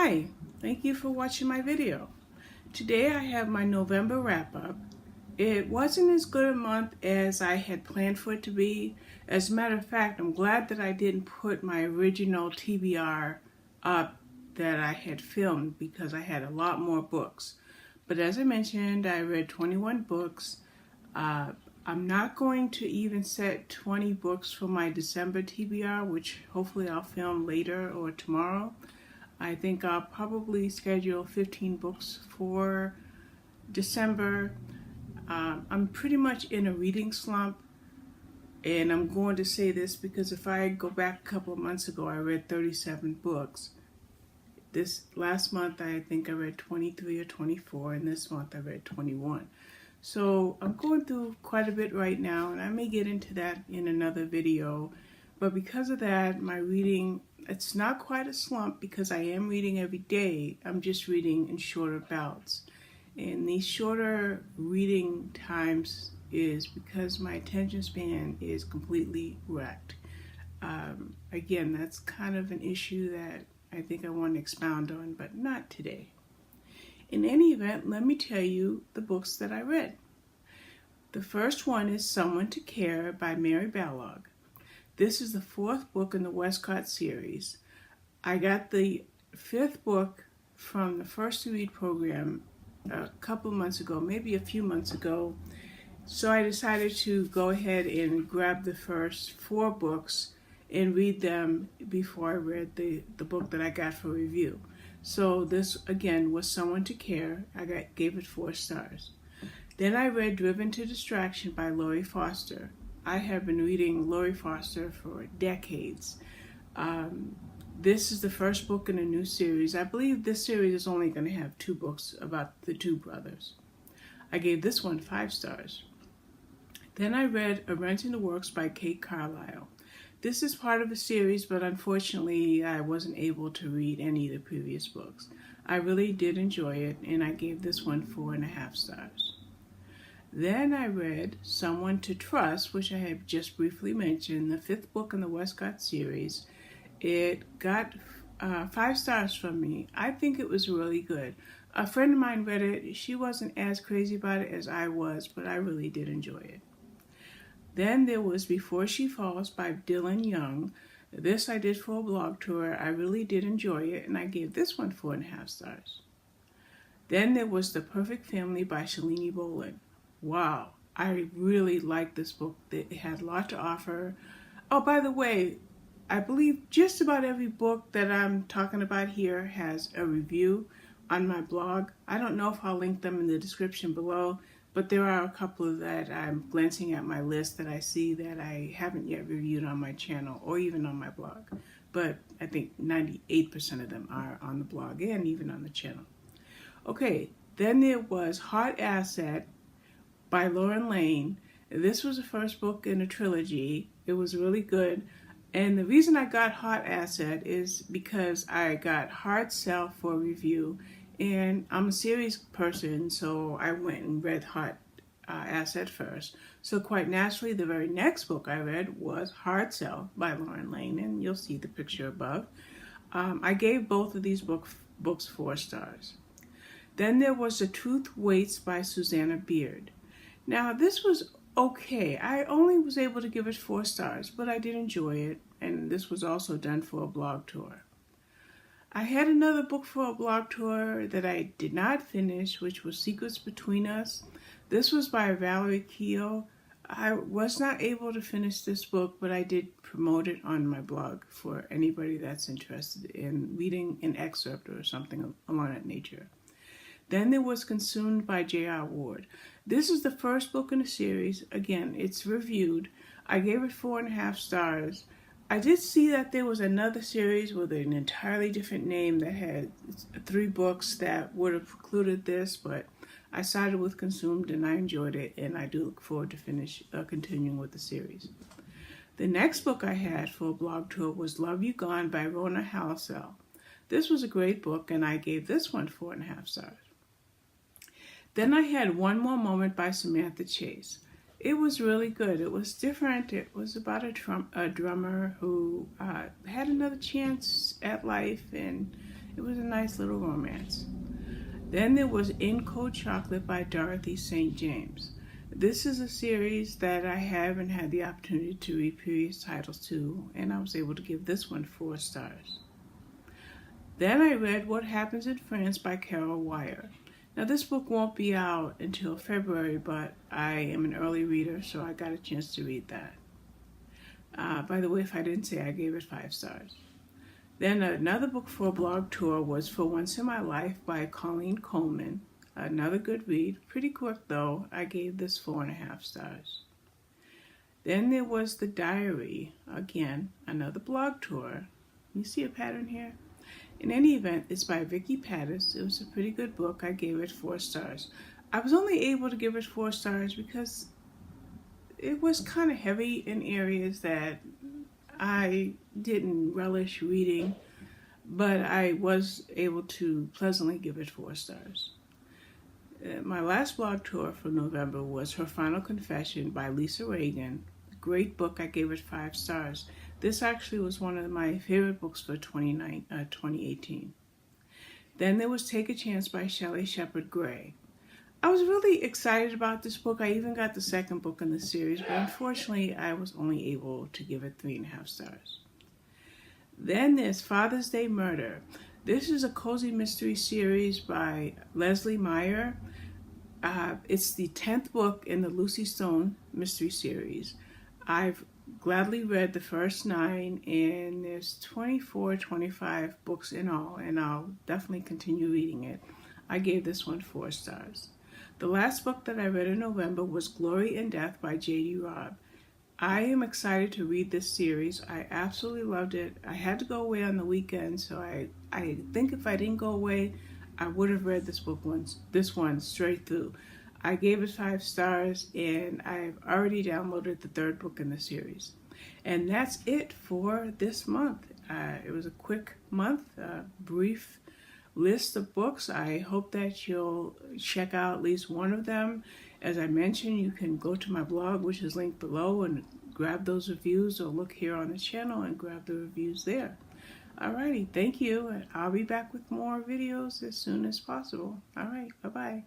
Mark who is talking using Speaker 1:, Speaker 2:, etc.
Speaker 1: Hi, thank you for watching my video. Today I have my November wrap-up. It wasn't as good a month as I had planned for it to be. As a matter of fact, I'm glad that I didn't put my original TBR up that I had filmed because I had a lot more books. But as I mentioned, I read 21 books. I'm not going to even set 20 books for my December TBR, which hopefully I'll film later or tomorrow. I think I'll probably schedule 15 books for December. I'm pretty much in a reading slump, and I'm going to say this because if I go back a couple of months ago, I read 37 books. This last month, I think I read 23 or 24, and this month I read 21. So I'm going through quite a bit right now, and I may get into that in another video. But because of that, my reading, it's not quite a slump because I am reading every day. I'm just reading in shorter bouts. And these shorter reading times is because my attention span is completely wrecked. Again, that's kind of an issue that I think I want to expound on, but not today. In any event, let me tell you the books that I read. The first one is Someone to Care by Mary Balogh. This is the fourth book in the Westcott series. I got the fifth book from the First to Read program a couple of months ago, maybe a few months ago. So I decided to go ahead and grab the first four books and read them before I read the book that I got for review. So this, again, was Someone to Care. I gave it 4 stars. Then I read Driven to Distraction by Lori Foster. I have been reading Lori Foster for decades. This is the first book in a new series. I believe this series is only going to have 2 books about the 2 brothers. I gave this one 5 stars. Then I read A Rent in the Works by Kate Carlisle. This is part of a series, but unfortunately I wasn't able to read any of the previous books. I really did enjoy it, and I gave this one 4.5 stars. Then I read Someone to Trust, which I have just briefly mentioned, the 5th book in the Westcott series. It got 5 stars from me. I think it was really good. A friend of mine read it. She wasn't as crazy about it as I was, but I really did enjoy it. Then there was Before She Falls by Dylan Young. This I did for a blog tour. I really did enjoy it, and I gave this one 4.5 stars. Then there was The Perfect Family by Shalini Boland. Wow, I really liked this book. It had a lot to offer. Oh, by the way, I believe just about every book that I'm talking about here has a review on my blog. I don't know if I'll link them in the description below, but there are a couple that I'm glancing at my list that I see that I haven't yet reviewed on my channel or even on my blog. But I think 98% of them are on the blog and even on the channel. Okay, then there was Heart Asset by Lauren Lane. This was the first book in a trilogy. It was really good. And the reason I got Heart Asset is because I got Heart Self for review. And I'm a series person, so I went and read Heart Asset first. So quite naturally, the very next book I read was Heart Self by Lauren Lane, and you'll see the picture above. I gave both of these books 4 stars. Then there was The Truth Waits by Susanna Beard. Now, this was okay. I only was able to give it 4 stars, but I did enjoy it, and this was also done for a blog tour. I had another book for a blog tour that I did not finish, which was Secrets Between Us. This was by Valerie Keough. I was not able to finish this book, but I did promote it on my blog for anybody that's interested in reading an excerpt or something along that nature. Then there was Consumed by J.R. Ward. This is the first book in the series. Again, it's reviewed. I gave it 4.5 stars. I did see that there was another series with an entirely different name that had 3 books that would have precluded this, but I sided with Consumed and I enjoyed it, and I do look forward to continuing with the series. The next book I had for a blog tour was Love You Gone by Rona Halsell. This was a great book, and I gave this one 4.5 stars. Then I had One More Moment by Samantha Chase. It was really good. It was different. It was about a drummer who had another chance at life, and It was a nice little romance. Then there was In Cold Chocolate by Dorothy St. James. This is a series that I haven't had the opportunity to read previous titles to, and I was able to give this one 4 stars. Then I read What Happens in France by Carol Wire. Now this book won't be out until February, but I am an early reader, so I got a chance to read that. By the way, if I didn't say, I gave it 5 stars. Then another book for a blog tour was For Once in My Life by Colleen Coleman. Another good read. Pretty quick though. I gave this 4.5 stars. Then there was The Diary. Again, another blog tour. You see a pattern here? In any event, it's by Vicky Pattis. It was a pretty good book. I gave it 4 stars. I was only able to give it 4 stars because it was kind of heavy in areas that I didn't relish reading, but I was able to pleasantly give it 4 stars. My last blog tour for November was Her Final Confession by Lisa Reagan. Great book. I gave it 5 stars. This actually was one of my favorite books for 2018. Then there was Take a Chance by Shelley Shepard Gray. I was really excited about this book. I even got the second book in the series, but unfortunately I was only able to give it 3.5 stars. Then there's Father's Day Murder. This is a cozy mystery series by Leslie Meyer. It's the 10th book in the Lucy Stone mystery series. I've gladly read the first 9, and there's 25 books in all, and I'll definitely continue reading it. I gave this one 4 stars. The last book that I read in November was Glory and Death by J.D. Robb. I am excited to read this series. I absolutely loved it. I had to go away on the weekend, so I think if I didn't go away, I would have read this one straight through. I gave it 5 stars, and I've already downloaded the 3rd book in the series. And that's it for this month. It was a quick month, brief list of books. I hope that you'll check out at least one of them. As I mentioned, you can go to my blog, which is linked below, and grab those reviews, or look here on the channel and grab the reviews there. Alrighty, thank you, and I'll be back with more videos as soon as possible. Alright, bye-bye.